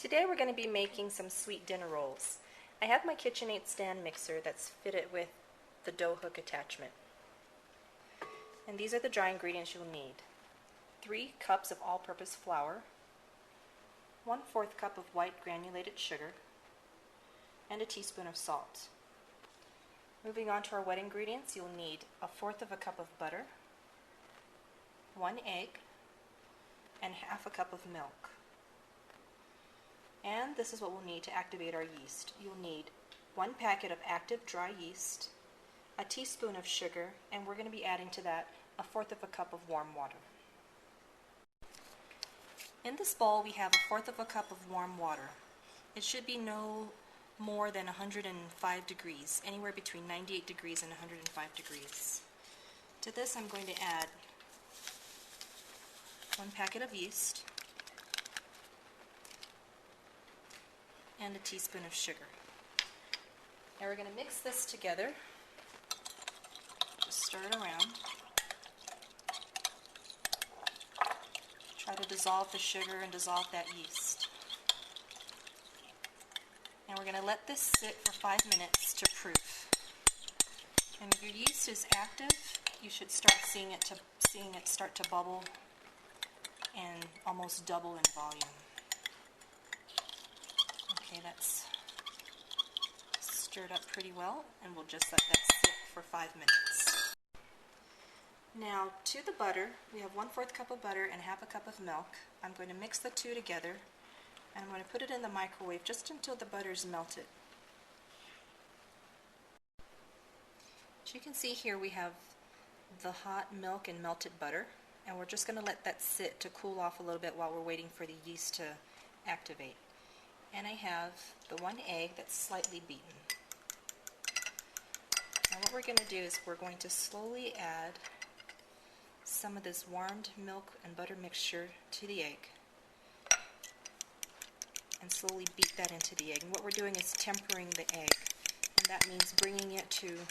Today we're going to be making some sweet dinner rolls. I have my KitchenAid stand mixer that's fitted with the dough hook attachment. And these are the dry ingredients you'll need. 3 cups of all-purpose flour, 1/4 cup of white granulated sugar, and a teaspoon of salt. Moving on to our wet ingredients, you'll need 1/4 cup of butter, 1 egg, and 1/2 cup of milk. And this is what we'll need to activate our yeast. You'll need 1 packet of active dry yeast, a teaspoon of sugar, and we're going to be adding to that 1/4 cup of warm water. In this bowl we have 1/4 cup of warm water. It should be no more than 105 degrees, anywhere between 98 degrees and 105 degrees. To this I'm going to add 1 packet of yeast and a teaspoon of sugar. Now we're going to mix this together. Just stir it around. Try to dissolve the sugar and dissolve that yeast. And we're going to let this sit for 5 minutes to proof. And if your yeast is active, you should start seeing it start to bubble and almost double in volume. Okay, that's stirred up pretty well, and we'll just let that sit for 5 minutes. Now, to the butter, we have 1/4 cup of butter and 1/2 cup of milk. I'm going to mix the two together, and I'm going to put it in the microwave just until the butter is melted. As you can see here, we have the hot milk and melted butter, and we're just going to let that sit to cool off a little bit while we're waiting for the yeast to activate. And I have the 1 egg that's slightly beaten. Now what we're going to do is we're going to slowly add some of this warmed milk and butter mixture to the egg and slowly beat that into the egg. And what we're doing is tempering the egg, and that means bringing it to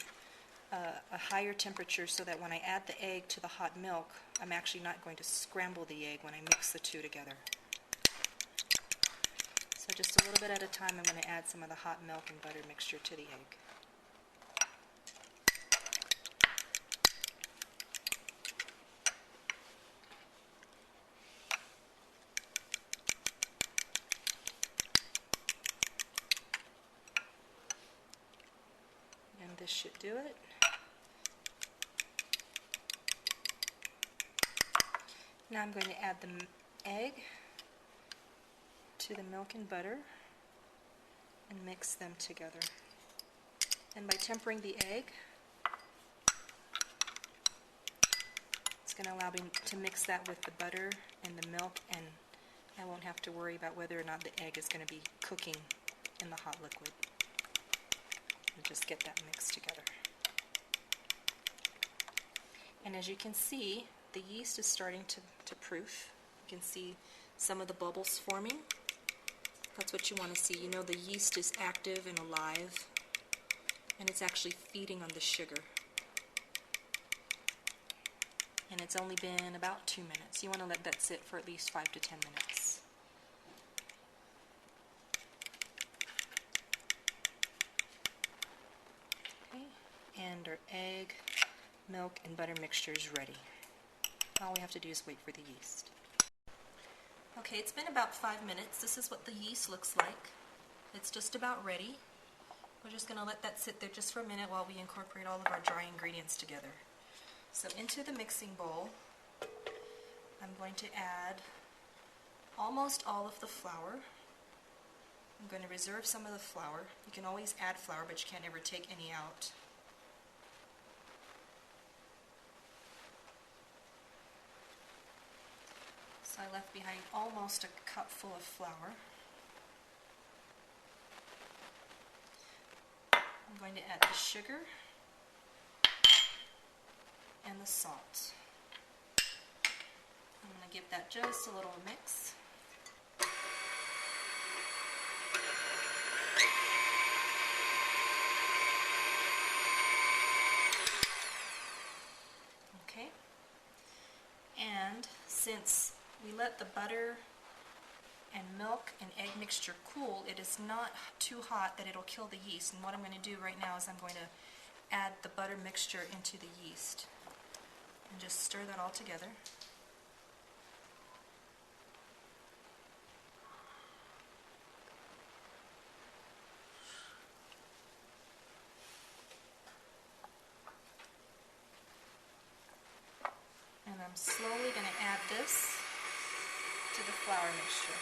a higher temperature so that when I add the egg to the hot milk, I'm actually not going to scramble the egg when I mix the two together. So just a little bit at a time, I'm going to add some of the hot milk and butter mixture to the egg. And this should do it. Now I'm going to add the egg to the milk and butter and mix them together. And by tempering the egg, it's going to allow me to mix that with the butter and the milk, and I won't have to worry about whether or not the egg is going to be cooking in the hot liquid. And just get that mixed together. And as you can see, the yeast is starting to proof. You can see some of the bubbles forming. That's what you want to see. You know the yeast is active and alive, and it's actually feeding on the sugar. And it's only been about 2 minutes. You want to let that sit for at least 5 to 10 minutes. Okay. And our egg, milk, and butter mixture is ready. All we have to do is wait for the yeast. Okay, it's been about 5 minutes. This is what the yeast looks like. It's just about ready. We're just going to let that sit there just for a minute while we incorporate all of our dry ingredients together. So into the mixing bowl, I'm going to add almost all of the flour. I'm going to reserve some of the flour. You can always add flour, but you can't ever take any out. So I left behind almost a cup full of flour. I'm going to add the sugar and the salt. I'm going to give that just a little mix. Okay. And since we let the butter and milk and egg mixture cool, it is not too hot that it'll kill the yeast. And what I'm going to do right now is I'm going to add the butter mixture into the yeast and just stir that all together. And I'm slowly going to add this to the flour mixture.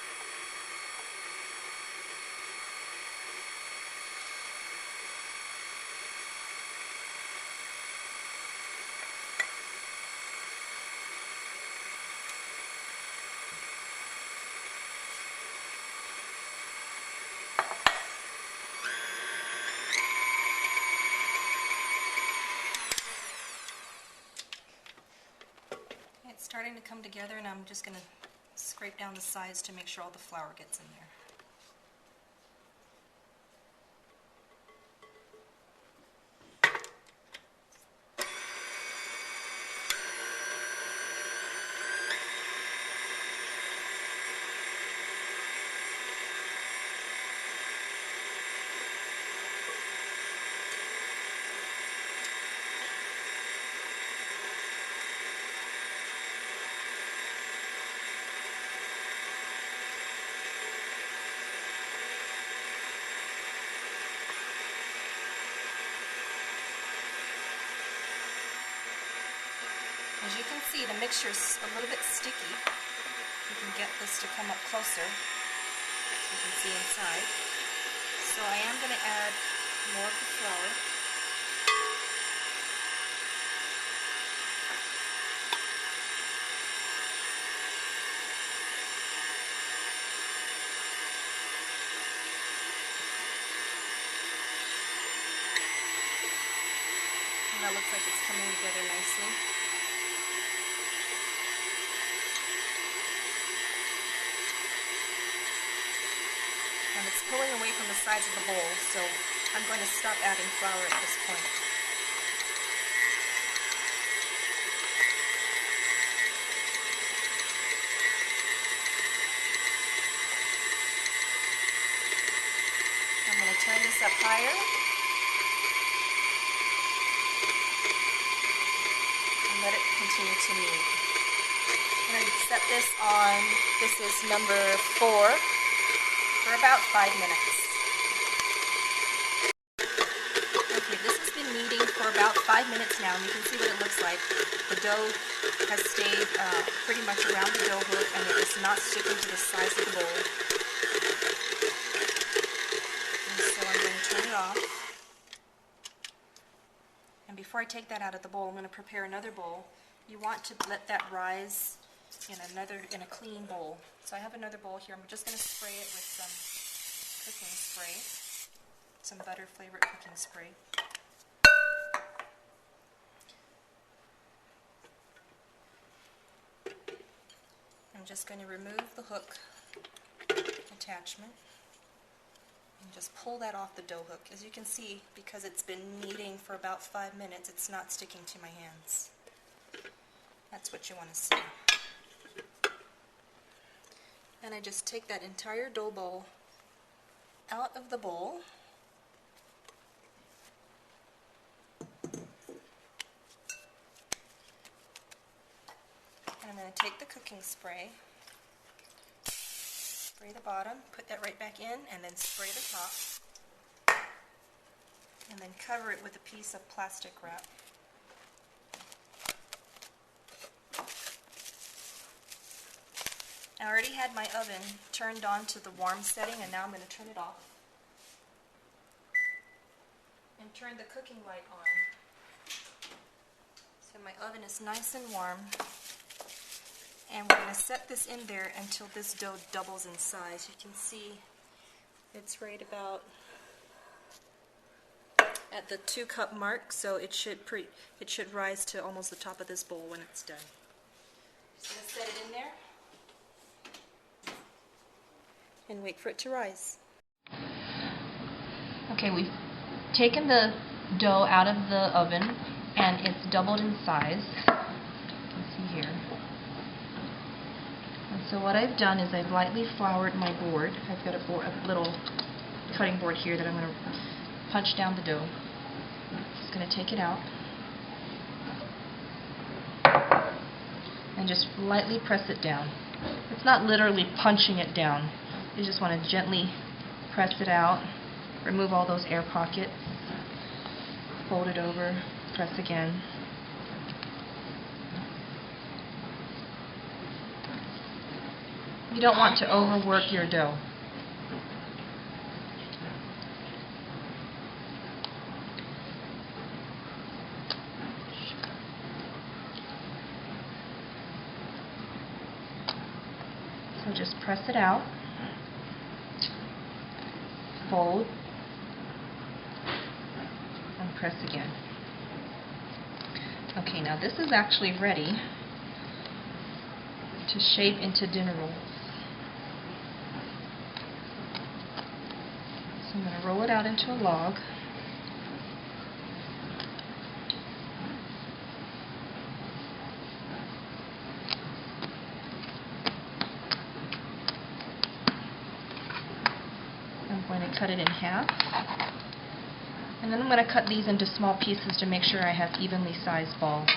It's starting to come together, and I'm just going to scrape down the sides to make sure all the flour gets in there. As you can see, the mixture's a little bit sticky. You can get this to come up closer, so you can see inside. So I am going to add more of the flour. And that looks like it's coming together nicely. And it's pulling away from the sides of the bowl, so I'm going to stop adding flour at this point. I'm going to turn this up higher and let it continue to knead. I'm going to set this on, this is number 4. For about 5 minutes. Okay, this has been kneading for about 5 minutes now, and you can see what it looks like. The dough has stayed pretty much around the dough hook, and it is not sticking to the sides of the bowl. And so I'm going to turn it off. And before I take that out of the bowl, I'm going to prepare another bowl. You want to let that rise in a clean bowl. So I have another bowl here. I'm just going to spray it with some cooking spray, some butter flavored cooking spray. I'm just going to remove the hook attachment and just pull that off the dough hook. As you can see, because it's been kneading for about 5 minutes, it's not sticking to my hands. That's what you want to see. And I just take that entire dough ball out of the bowl. And I'm going to take the cooking spray, spray the bottom, put that right back in, and then spray the top. And then cover it with a piece of plastic wrap. I already had my oven turned on to the warm setting, and now I'm going to turn it off and turn the cooking light on. So my oven is nice and warm, and we're going to set this in there until this dough doubles in size. You can see it's right about at the 2-cup mark, so it should rise to almost the top of this bowl when it's done. Just going to set it in there and wait for it to rise. Okay, we've taken the dough out of the oven, and it's doubled in size. You can see here. And so what I've done is I've lightly floured my board. I've got a little cutting board here that I'm going to punch down the dough. Just going to take it out and just lightly press it down. It's not literally punching it down. You just want to gently press it out, remove all those air pockets, fold it over, press again. You don't want to overwork your dough. So just press it out, fold, and press again. Okay, now this is actually ready to shape into dinner rolls. So I'm going to roll it out into a log. I'm going to cut it in half. And then I'm going to cut these into small pieces to make sure I have evenly sized balls.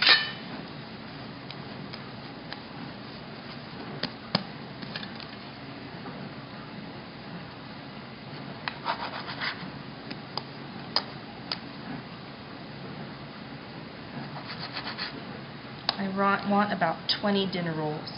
I want about 20 dinner rolls.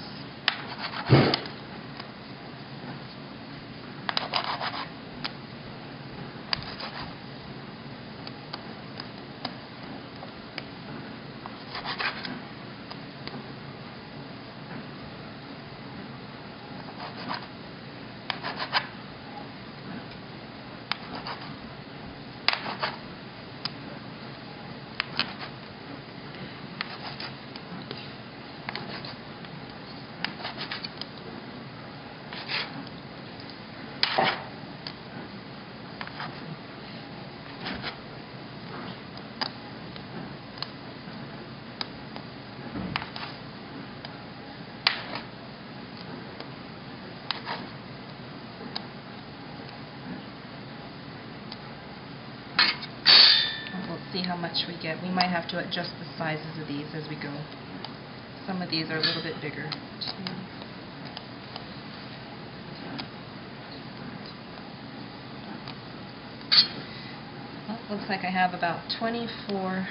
See how much we get. We might have to adjust the sizes of these as we go. Some of these are a little bit bigger. Well, looks like I have about 24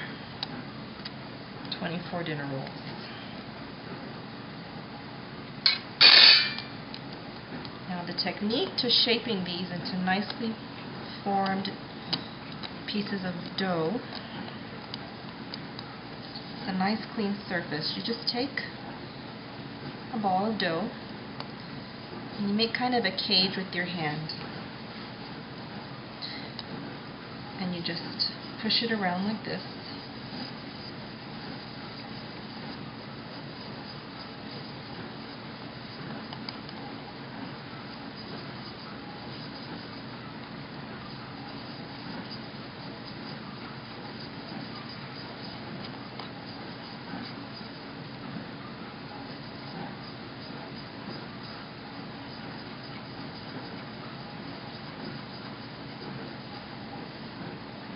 dinner rolls. Now the technique to shaping these into nicely formed pieces of dough, it's a nice clean surface. You just take a ball of dough and you make kind of a cage with your hand, and you just push it around like this.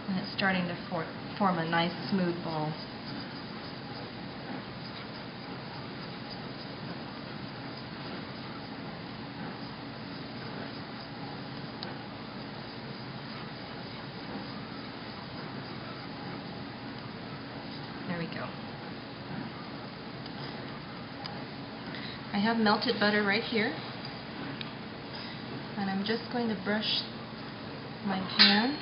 And it's starting to form a nice smooth ball. There we go. I have melted butter right here, and I'm just going to brush my pan